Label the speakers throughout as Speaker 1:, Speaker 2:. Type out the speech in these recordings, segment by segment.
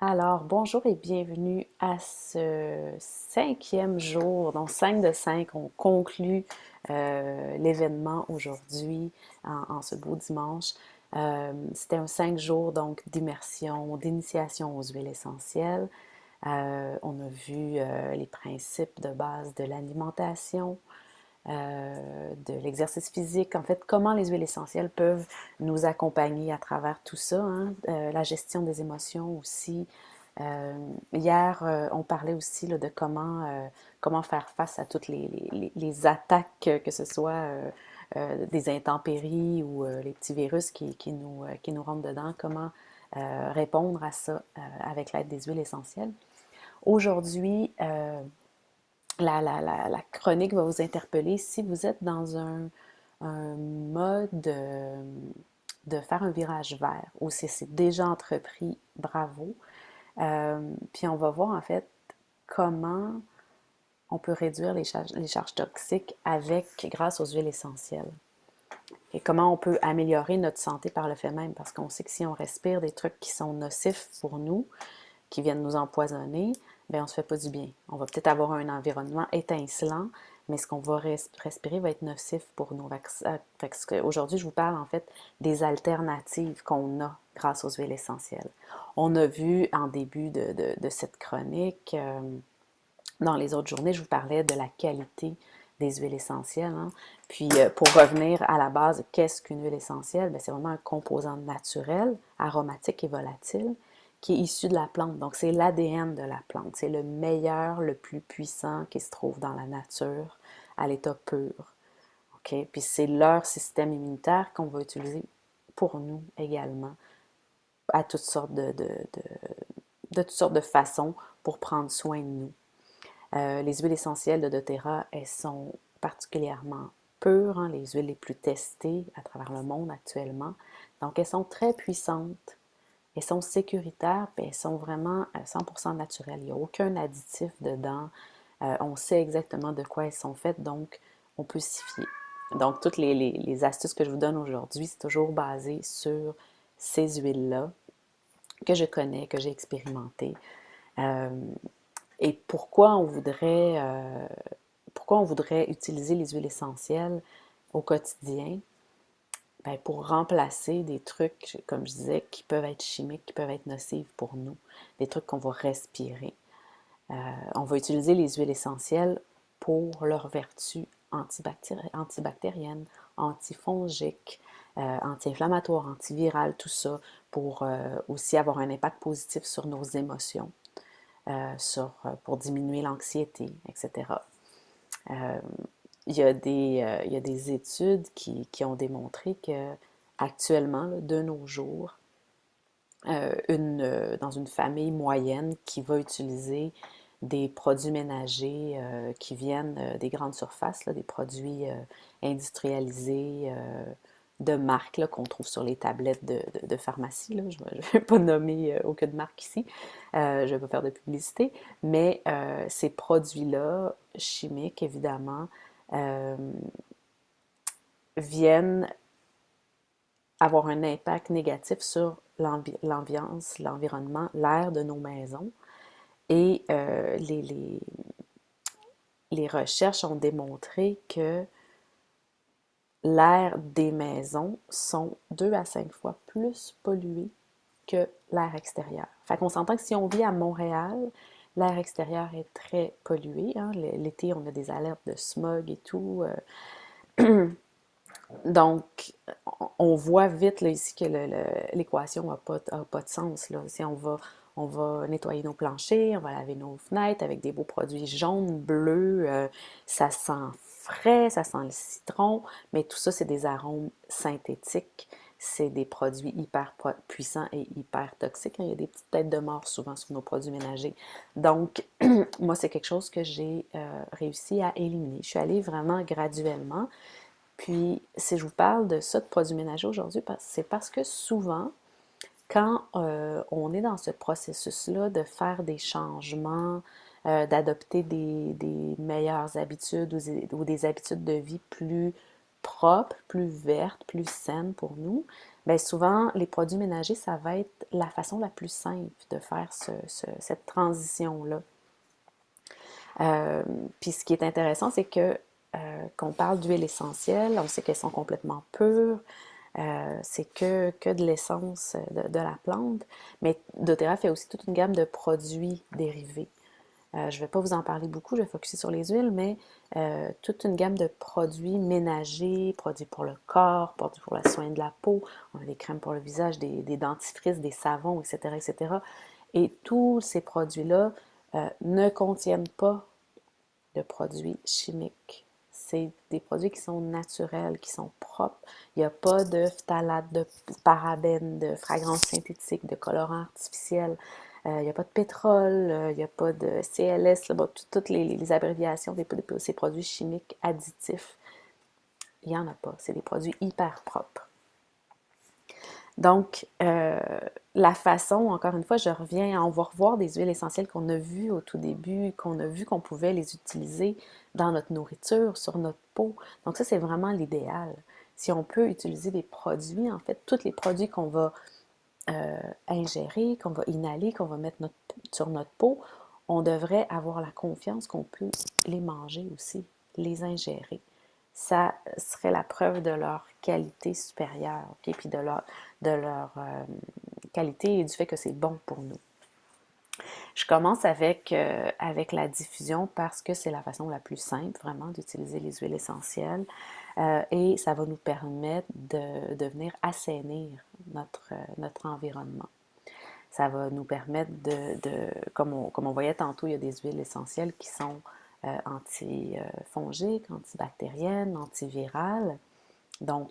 Speaker 1: Alors, bonjour et bienvenue à ce cinquième jour. Donc, 5 de 5, on conclut l'événement aujourd'hui en ce beau dimanche. C'était un 5 jours donc d'immersion, d'initiation aux huiles essentielles. On a vu les principes de base de l'alimentation, de l'exercice physique, en fait, comment les huiles essentielles peuvent nous accompagner à travers tout ça, hein. La gestion des émotions aussi. Hier, on parlait aussi là, de comment faire face à toutes les attaques, que ce soit des intempéries ou les petits virus qui nous rentrent dedans, comment répondre à ça avec l'aide des huiles essentielles. Aujourd'hui, la chronique va vous interpeller si vous êtes dans un mode de faire un virage vert ou si c'est déjà entrepris, bravo. Puis on va voir en fait comment on peut réduire les charges toxiques grâce aux huiles essentielles. Et comment on peut améliorer notre santé par le fait même, parce qu'on sait que si on respire des trucs qui sont nocifs pour nous, qui viennent nous empoisonner, bien, on ne se fait pas du bien. On va peut-être avoir un environnement étincelant, mais ce qu'on va respirer va être nocif pour nous. Aujourd'hui, je vous parle en fait des alternatives qu'on a grâce aux huiles essentielles. On a vu en début de cette chronique, dans les autres journées, je vous parlais de la qualité des huiles essentielles, hein. Puis, pour revenir à la base, qu'est-ce qu'une huile essentielle? Bien, c'est vraiment un composant naturel, aromatique et volatile, qui est issu de la plante. Donc, c'est l'ADN de la plante. C'est le meilleur, le plus puissant qui se trouve dans la nature, à l'état pur. OK? Puis, c'est leur système immunitaire qu'on va utiliser pour nous également, à de toutes sortes de façons pour prendre soin de nous. Les huiles essentielles de doTERRA, elles sont particulièrement pures, hein, les huiles les plus testées à travers le monde actuellement. Donc, elles sont très puissantes, elles sont sécuritaires, puis elles sont vraiment 100% naturelles. Il n'y a aucun additif dedans. On sait exactement de quoi elles sont faites, donc on peut s'y fier. Donc, toutes les astuces que je vous donne aujourd'hui, c'est toujours basé sur ces huiles-là que je connais, que j'ai expérimentées. Euh, et pourquoi on voudrait utiliser les huiles essentielles au quotidien? Ben, pour remplacer des trucs, comme je disais, qui peuvent être chimiques, qui peuvent être nocifs pour nous, des trucs qu'on va respirer. On va utiliser les huiles essentielles pour leurs vertus antibactériennes, antifongiques, anti-inflammatoires, antivirales, tout ça, pour aussi avoir un impact positif sur nos émotions, pour diminuer l'anxiété, etc. Euh, il y a des études qui ont démontré que actuellement, là, de nos jours, dans une famille moyenne qui va utiliser des produits ménagers qui viennent des grandes surfaces, là, des produits industrialisés de marque qu'on trouve sur les tablettes de pharmacie. Là. Je ne vais pas nommer aucune marque ici, je ne vais pas faire de publicité, mais ces produits-là, chimiques évidemment, euh, viennent avoir un impact négatif sur l'ambiance, l'environnement, l'air de nos maisons. Et les recherches ont démontré que l'air des maisons sont 2 à 5 fois plus pollué que l'air extérieur. Fait qu'on s'entend que si on vit à Montréal, l'air extérieur est très pollué, hein. L'été, on a des alertes de smog et tout. Donc, on voit vite là, ici que l'équation a pas de sens. Là. Si on va nettoyer nos planchers, on va laver nos fenêtres avec des beaux produits jaunes, bleus, ça sent frais, ça sent le citron, mais tout ça, c'est des arômes synthétiques. C'est des produits hyper puissants et hyper toxiques. Il y a des petites têtes de mort souvent sur nos produits ménagers. Donc, moi, c'est quelque chose que j'ai réussi à éliminer. Je suis allée vraiment graduellement. Puis, si je vous parle de ça, de produits ménagers aujourd'hui, c'est parce que souvent, quand on est dans ce processus-là de faire des changements, d'adopter des meilleures habitudes ou des habitudes de vie plus propre, plus verte, plus saine pour nous, bien souvent, les produits ménagers, ça va être la façon la plus simple de faire cette transition-là. Euh, Puis ce qui est intéressant, c'est que qu'on parle d'huile essentielle, on sait qu'elles sont complètement pures, c'est que de l'essence de la plante, mais doTERRA fait aussi toute une gamme de produits dérivés. Je ne vais pas vous en parler beaucoup, je vais focuser sur les huiles, mais toute une gamme de produits ménagers, produits pour le corps, produits pour le soin de la peau. On a des crèmes pour le visage, des dentifrices, des savons, etc., etc. Et tous ces produits-là ne contiennent pas de produits chimiques. C'est des produits qui sont naturels, qui sont propres. Il n'y a pas de phtalates, de parabènes, de fragrances synthétiques, de colorants artificiels. Il n'y a pas de pétrole, il n'y a pas de CLS, là, bon, toutes les abréviations de ces produits chimiques additifs. Il n'y en a pas. C'est des produits hyper propres. Donc, la façon, encore une fois, je reviens, on va revoir des huiles essentielles qu'on a vues au tout début, qu'on a vu qu'on pouvait les utiliser dans notre nourriture, sur notre peau. Donc ça, c'est vraiment l'idéal. Si on peut utiliser des produits, en fait, tous les produits qu'on va ingérer, qu'on va inhaler, qu'on va mettre sur notre peau, on devrait avoir la confiance qu'on peut les manger aussi, les ingérer. Ça serait la preuve de leur qualité supérieure, okay? Puis de leur qualité et du fait que c'est bon pour nous. Je commence avec la diffusion parce que c'est la façon la plus simple vraiment d'utiliser les huiles essentielles et ça va nous permettre de venir assainir notre environnement. Ça va nous permettre comme on voyait tantôt, il y a des huiles essentielles qui sont antifongiques, antibactériennes, antivirales. Donc,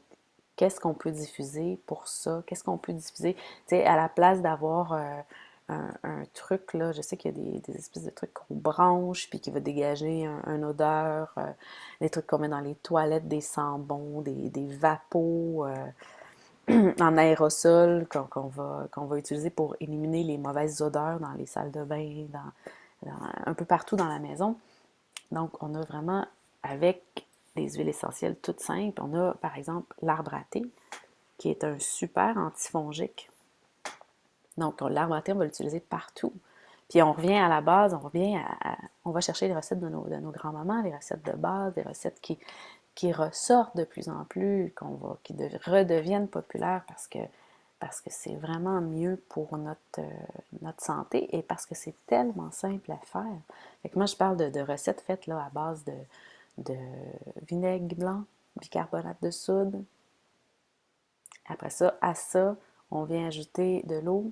Speaker 1: qu'est-ce qu'on peut diffuser pour ça? Qu'est-ce qu'on peut diffuser? Tu sais, à la place d'avoir un truc, là, je sais qu'il y a des espèces de trucs qu'on branche, puis qui va dégager une odeur, des trucs qu'on met dans les toilettes, des sambons, des vapos en aérosol qu'on va utiliser pour éliminer les mauvaises odeurs dans les salles de bain, un peu partout dans la maison. Donc, on a vraiment, avec des huiles essentielles toutes simples, on a par exemple l'arbre à thé, qui est un super antifongique. Donc, l'arbre à thé, on va l'utiliser partout. Puis on revient à la base, on va chercher les recettes de nos grands-mamans, les recettes de base, des recettes qui ressortent de plus en plus, qui redeviennent populaires parce que c'est vraiment mieux pour notre santé et parce que c'est tellement simple à faire. Fait que moi, je parle de recettes faites là, à base de vinaigre blanc, bicarbonate de soude. Après ça, à ça, on vient ajouter de l'eau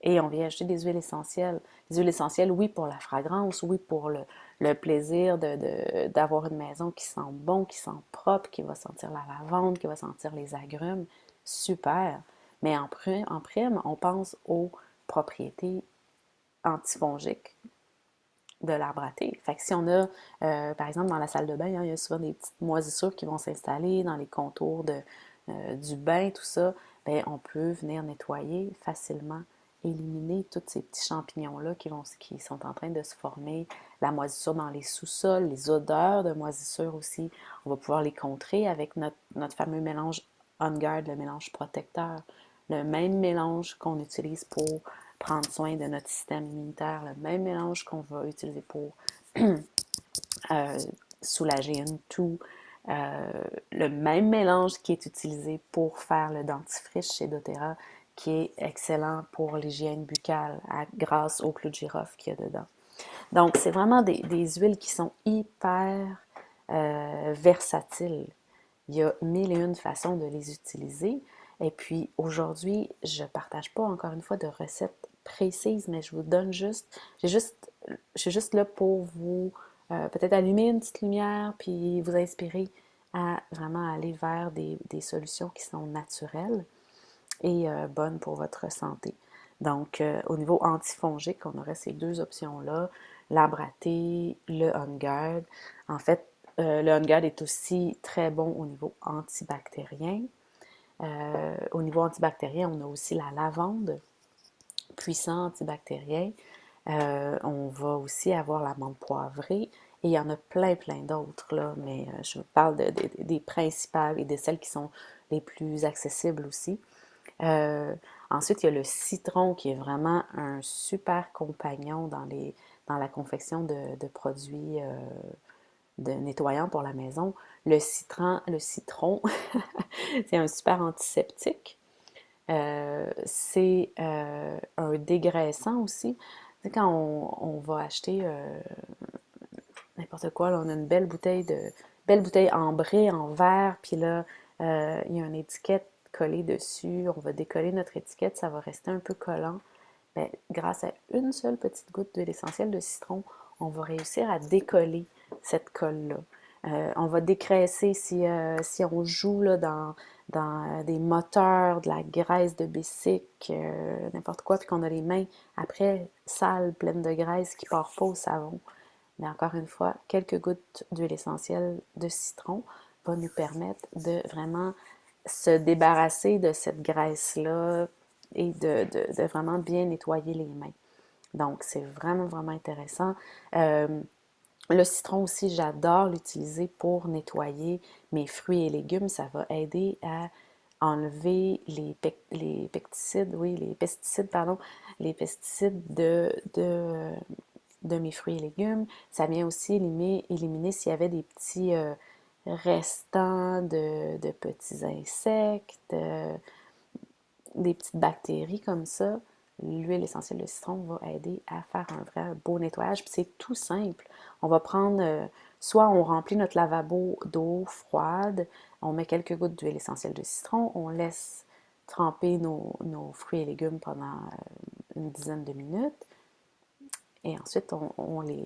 Speaker 1: et on vient ajouter des huiles essentielles. Les huiles essentielles, oui, pour la fragrance, oui, pour le plaisir d'avoir une maison qui sent bon, qui sent propre, qui va sentir la lavande, qui va sentir les agrumes. Super. Mais en prime, on pense aux propriétés antifongiques de l'arbre à thé. Fait que si on a, par exemple, dans la salle de bain, hein, il y a souvent des petites moisissures qui vont s'installer dans les contours du bain, tout ça, bien, on peut venir nettoyer facilement, éliminer tous ces petits champignons-là qui sont en train de se former, la moisissure dans les sous-sols, les odeurs de moisissure aussi, on va pouvoir les contrer avec notre fameux mélange On Guard, le mélange protecteur, le même mélange qu'on utilise pour prendre soin de notre système immunitaire, le même mélange qu'on va utiliser pour soulager une toux, le même mélange qui est utilisé pour faire le dentifrice chez doTERRA, qui est excellent pour l'hygiène buccale grâce au clou de girofle qu'il y a dedans. Donc, c'est vraiment des huiles qui sont hyper versatiles. Il y a mille et une façons de les utiliser. Et puis, aujourd'hui, je ne partage pas encore une fois de recettes précises, mais je vous donne je suis juste là pour vous peut-être allumer une petite lumière, puis vous inspirer à vraiment aller vers des solutions qui sont naturelles et bonnes pour votre santé. Donc, au niveau antifongique, on aurait ces deux options-là, l'arbre à thé, le On Guard. En fait, le On Guard est aussi très bon au niveau antibactérien. Au niveau antibactérien, on a aussi la lavande, puissant antibactérien. On va aussi avoir la menthe poivrée Et il y en a plein, plein d'autres, là, mais je vous parle des principales et de celles qui sont les plus accessibles aussi. Euh, Ensuite, il y a le citron qui est vraiment un super compagnon dans la confection de produits de nettoyants pour la maison. Le citron, c'est un super antiseptique. C'est un dégraissant aussi. Tu sais, quand on va acheter n'importe quoi, là, on a une belle bouteille ambrée en verre, puis là, il y a une étiquette collée dessus. On va décoller notre étiquette, ça va rester un peu collant. Bien, grâce à une seule petite goutte d'huile essentielle de citron, on va réussir à décoller cette colle-là. On va dégraisser si on joue là, dans des moteurs, de la graisse de bicycle, n'importe quoi, puis qu'on a les mains après sales, pleines de graisse qui ne part pas au savon. Mais encore une fois, quelques gouttes d'huile essentielle de citron va nous permettre de vraiment se débarrasser de cette graisse-là et de vraiment bien nettoyer les mains. Donc, c'est vraiment, vraiment intéressant. Le citron aussi, j'adore l'utiliser pour nettoyer mes fruits et légumes. Ça va aider à enlever les pesticides, oui, les pesticides, pardon, les pesticides de mes fruits et légumes. Ça vient aussi éliminer s'il y avait des petits restants de petits insectes, des petites bactéries comme ça. L'huile essentielle de citron va aider à faire un vrai beau nettoyage. Puis c'est tout simple. On va prendre, soit on remplit notre lavabo d'eau froide, on met quelques gouttes d'huile essentielle de citron, on laisse tremper nos fruits et légumes pendant une dizaine de minutes. Et ensuite, on les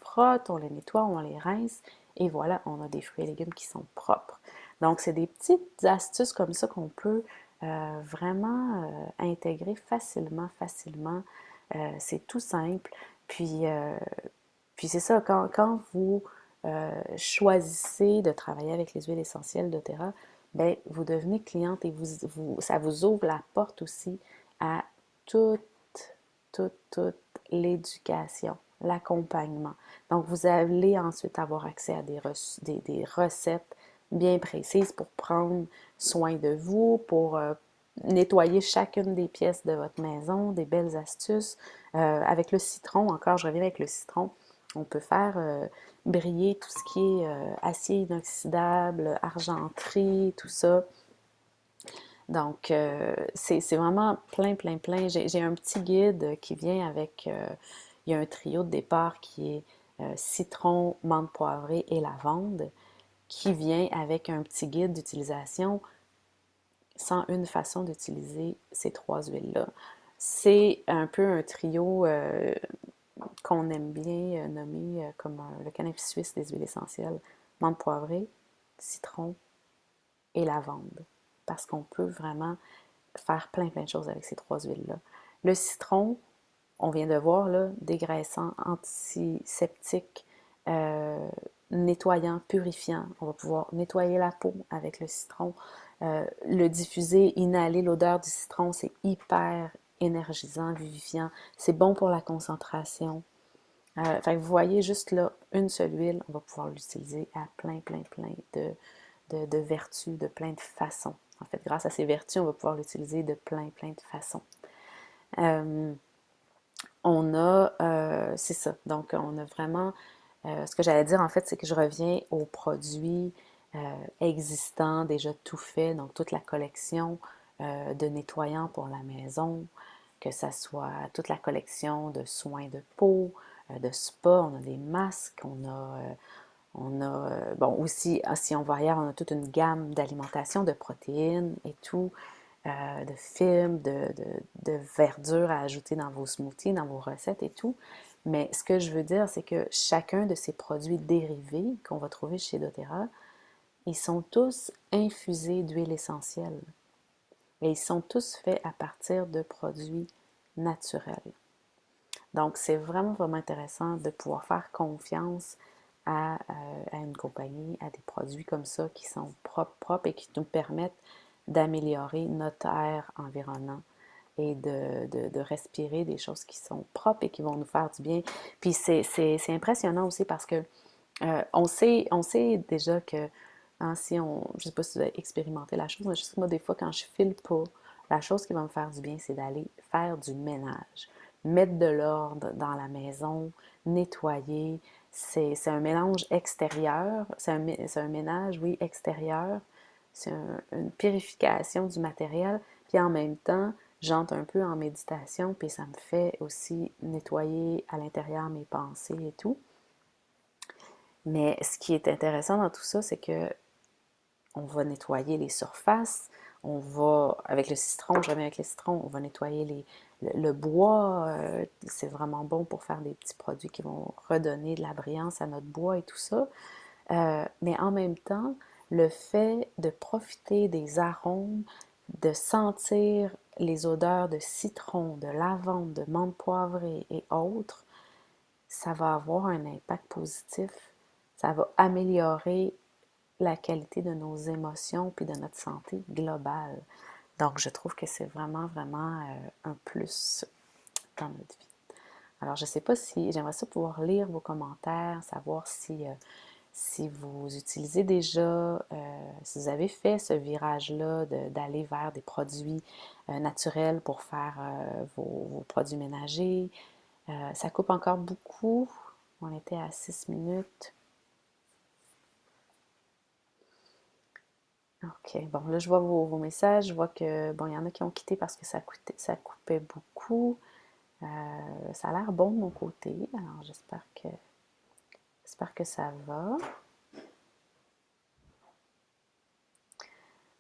Speaker 1: frotte, on les nettoie, on les rince. Et voilà, on a des fruits et légumes qui sont propres. Donc, c'est des petites astuces comme ça qu'on peut vraiment intégrer facilement, facilement. C'est tout simple. Puis c'est ça, quand vous choisissez de travailler avec les huiles essentielles doTERRA, ben, vous devenez cliente et ça vous ouvre la porte aussi à toute, toute l'éducation, l'accompagnement. Donc, vous allez ensuite avoir accès à des recettes bien précises pour prendre soin de vous, pour nettoyer chacune des pièces de votre maison, des belles astuces. Avec le citron, encore, je reviens avec le citron, on peut faire briller tout ce qui est acier inoxydable, argenterie, tout ça. Donc, c'est vraiment plein, plein, plein. J'ai un petit guide qui vient avec, il y a un trio de départ qui est citron, menthe poivrée et lavande, qui vient avec un petit guide d'utilisation 101 façons d'utiliser ces trois huiles-là. C'est un peu un trio qu'on aime bien nommer comme le cannabis suisse des huiles essentielles. Menthe poivrée, citron et lavande. Parce qu'on peut vraiment faire plein, plein de choses avec ces trois huiles-là. Le citron, on vient de voir, là, dégraissant, antiseptique, euh, nettoyant, purifiant. On va pouvoir nettoyer la peau avec le citron. Le diffuser, inhaler l'odeur du citron, c'est hyper énergisant, vivifiant. C'est bon pour la concentration. Fait que vous voyez juste là, une seule huile, on va pouvoir l'utiliser à plein, plein, plein de vertus, de plein de façons. En fait, grâce à ces vertus, on va pouvoir l'utiliser de plein, plein de façons. Euh, c'est ça, donc on a vraiment, ce que j'allais dire en fait, c'est que je reviens aux produits existants, déjà tout faits, donc toute la collection de nettoyants pour la maison, que ça soit toute la collection de soins de peau, de spa, on a des masques, bon, aussi, si on va ailleurs, on a toute une gamme d'alimentation, de protéines et tout, de fibres, de verdure à ajouter dans vos smoothies, dans vos recettes et tout. Mais ce que je veux dire, c'est que chacun de ces produits dérivés qu'on va trouver chez doTERRA, ils sont tous infusés d'huile essentielle. Et ils sont tous faits à partir de produits naturels. Donc, c'est vraiment, vraiment intéressant de pouvoir faire confiance à une compagnie, à des produits comme ça qui sont propres, propres et qui nous permettent d'améliorer notre air environnant et de respirer des choses qui sont propres et qui vont nous faire du bien. Puis c'est impressionnant aussi parce que on sait déjà que hein, si on, je ne sais pas si vous avez expérimenté la chose, mais je sais que moi, des fois, quand je file pas, la chose qui va me faire du bien, c'est d'aller faire du ménage, mettre de l'ordre dans la maison, nettoyer. C'est un mélange extérieur, c'est un ménage, oui, extérieur. C'est une purification du matériel, puis en même temps, j'entre un peu en méditation, puis ça me fait aussi nettoyer à l'intérieur mes pensées et tout. Mais ce qui est intéressant dans tout ça, c'est que on va nettoyer les surfaces, on va, avec le citron, je reviens avec le citron, on va nettoyer le bois, c'est vraiment bon pour faire des petits produits qui vont redonner de la brillance à notre bois et tout ça. Mais en même temps, le fait de profiter des arômes, de sentir les odeurs de citron, de lavande, de menthe poivrée et autres, ça va avoir un impact positif. Ça va améliorer la qualité de nos émotions puis de notre santé globale. Donc, je trouve que c'est vraiment, vraiment un plus dans notre vie. Alors, je ne sais pas si, j'aimerais ça pouvoir lire vos commentaires, savoir si vous utilisez déjà, si vous avez fait ce virage-là d'aller vers des produits naturels pour faire vos produits ménagers. Ça coupe encore beaucoup. On était à 6 minutes. OK. Bon, là, je vois vos messages. Je vois que, bon, il y en a qui ont quitté parce que ça coupait beaucoup. Ça a l'air bon de mon côté. Alors, j'espère que ça va.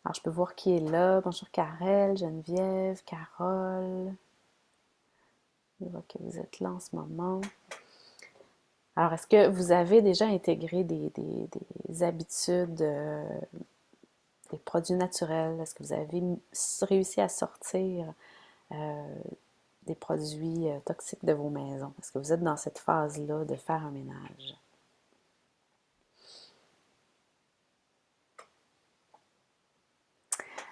Speaker 1: Alors, je peux voir qui est là. Bonjour, Karel, Geneviève, Carole. Je vois que vous êtes là en ce moment. Alors, est-ce que vous avez déjà intégré des habitudes, des produits naturels? Est-ce que vous avez réussi à sortir euh, des produits toxiques de vos maisons? Est-ce que vous êtes dans cette phase-là de faire un ménage?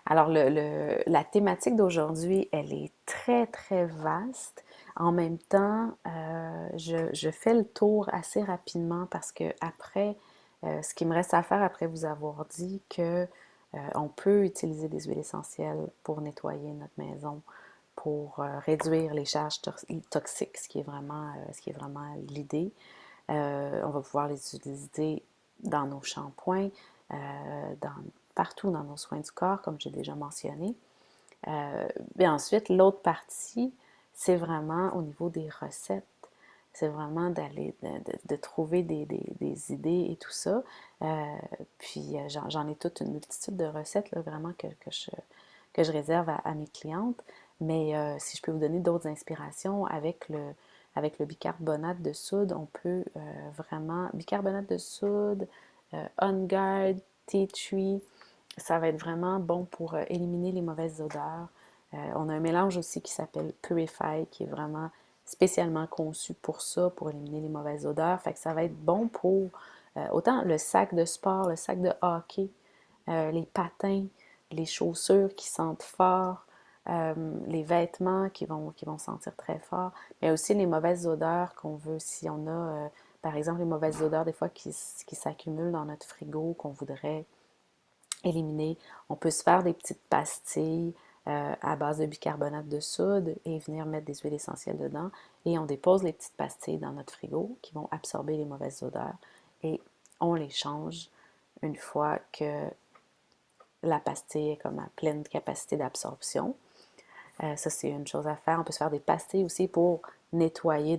Speaker 1: Alors, la thématique d'aujourd'hui, elle est très, très vaste. En même temps, je fais le tour assez rapidement parce que après, ce qui me reste à faire après vous avoir dit que on peut utiliser des huiles essentielles pour nettoyer notre maison, pour réduire les charges toxiques, ce qui est vraiment l'idée. On va pouvoir les utiliser dans nos shampoings, dans, partout dans nos soins du corps, comme j'ai déjà mentionné. Et ensuite, l'autre partie, c'est vraiment au niveau des recettes. C'est vraiment d'aller, de trouver des idées et tout ça. Puis j'en ai toute une multitude de recettes, là, vraiment, que je réserve à mes clientes. Mais si je peux vous donner d'autres inspirations avec le bicarbonate de soude, on peut vraiment, bicarbonate de soude, On Guard, Tea Tree, ça va être vraiment bon pour éliminer les mauvaises odeurs. On a un mélange aussi qui s'appelle Purify, qui est vraiment spécialement conçu pour ça, pour éliminer les mauvaises odeurs. Fait que ça va être bon pour autant le sac de sport, le sac de hockey, les patins, les chaussures qui sentent fort, les vêtements qui vont sentir très fort, mais aussi les mauvaises odeurs qu'on veut, si on a, par exemple, les mauvaises odeurs des fois qui s'accumulent dans notre frigo, qu'on voudrait éliminer. On peut se faire des petites pastilles à base de bicarbonate de soude et venir mettre des huiles essentielles dedans. Et on dépose les petites pastilles dans notre frigo qui vont absorber les mauvaises odeurs. Et on les change une fois que la pastille est comme à pleine capacité d'absorption. Ça, c'est une chose à faire. On peut se faire des pastilles aussi pour nettoyer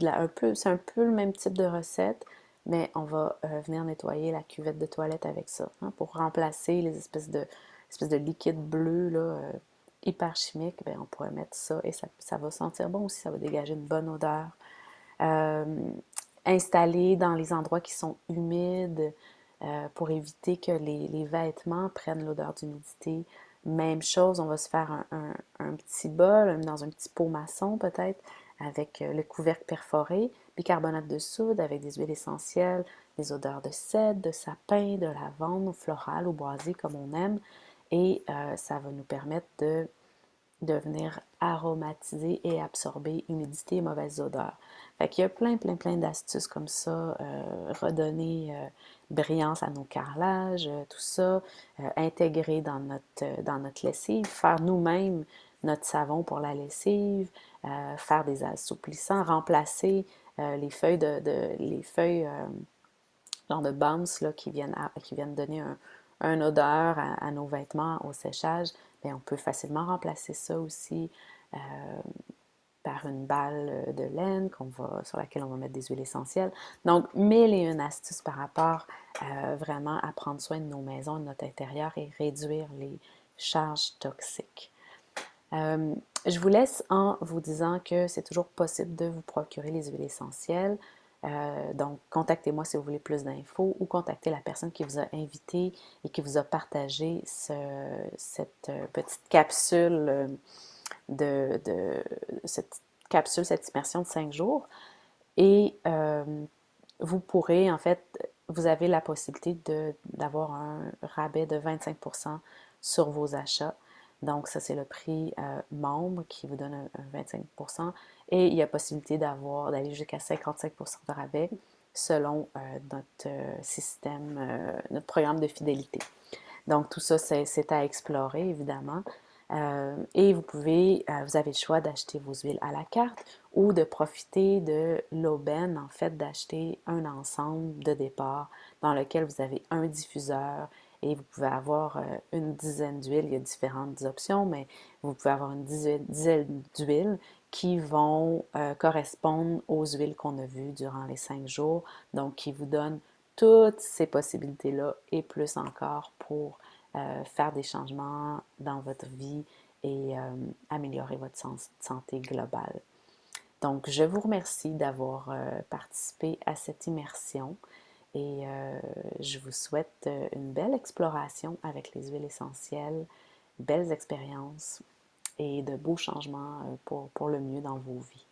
Speaker 1: c'est un peu le même type de recette, mais on va venir nettoyer la cuvette de toilette avec ça, hein, pour remplacer les espèces de liquide bleu là, hyper chimique. Ben, on pourrait mettre ça et ça va sentir bon aussi, ça va dégager une bonne odeur. Euh, Installer dans les endroits qui sont humides pour éviter que les vêtements prennent l'odeur d'humidité. Même chose, on va se faire un petit bol, dans un petit pot maçon peut-être, avec le couvercle perforé, bicarbonate de soude avec des huiles essentielles, des odeurs de cèdre, de sapin, de lavande, floral ou boisé comme on aime. Et ça va nous permettre de de venir aromatiser et absorber humidité et mauvaises odeurs. Fait qu'il y a plein d'astuces comme ça, redonner brillance à nos carrelages, tout ça, intégrer dans notre lessive, faire nous-mêmes notre savon pour la lessive, faire des assouplissants, remplacer les feuilles les feuilles genre de balms là, qui viennent donner un odeur à nos vêtements au séchage, bien, on peut facilement remplacer ça aussi euh, par une balle de laine sur laquelle on va mettre des huiles essentielles. Donc, mille et une astuces par rapport vraiment à prendre soin de nos maisons, de notre intérieur et réduire les charges toxiques. Euh, je vous laisse en vous disant que c'est toujours possible de vous procurer les huiles essentielles. Donc, contactez-moi si vous voulez plus d'infos ou contactez la personne qui vous a invité et qui vous a partagé cette petite capsule cette capsule, cette immersion de 5 jours. Et vous pourrez, en fait, vous avez la possibilité d'avoir un rabais de 25% sur vos achats. Donc, ça, c'est le prix membre qui vous donne un 25%. Et il y a possibilité d'aller jusqu'à 55% de rabais selon notre système, notre programme de fidélité. Donc, tout ça, c'est à explorer, évidemment. Et vous avez le choix d'acheter vos huiles à la carte ou de profiter de l'aubaine, en fait, d'acheter un ensemble de départ dans lequel vous avez un diffuseur et vous pouvez avoir une dizaine d'huiles. Il y a différentes options, mais vous pouvez avoir une dizaine d'huiles qui vont correspondre aux huiles qu'on a vues durant les 5 jours, donc qui vous donnent toutes ces possibilités-là et plus encore pour faire des changements dans votre vie et améliorer votre santé globale. Donc, je vous remercie d'avoir participé à cette immersion et je vous souhaite une belle exploration avec les huiles essentielles, belles expériences et de beaux changements pour le mieux dans vos vies.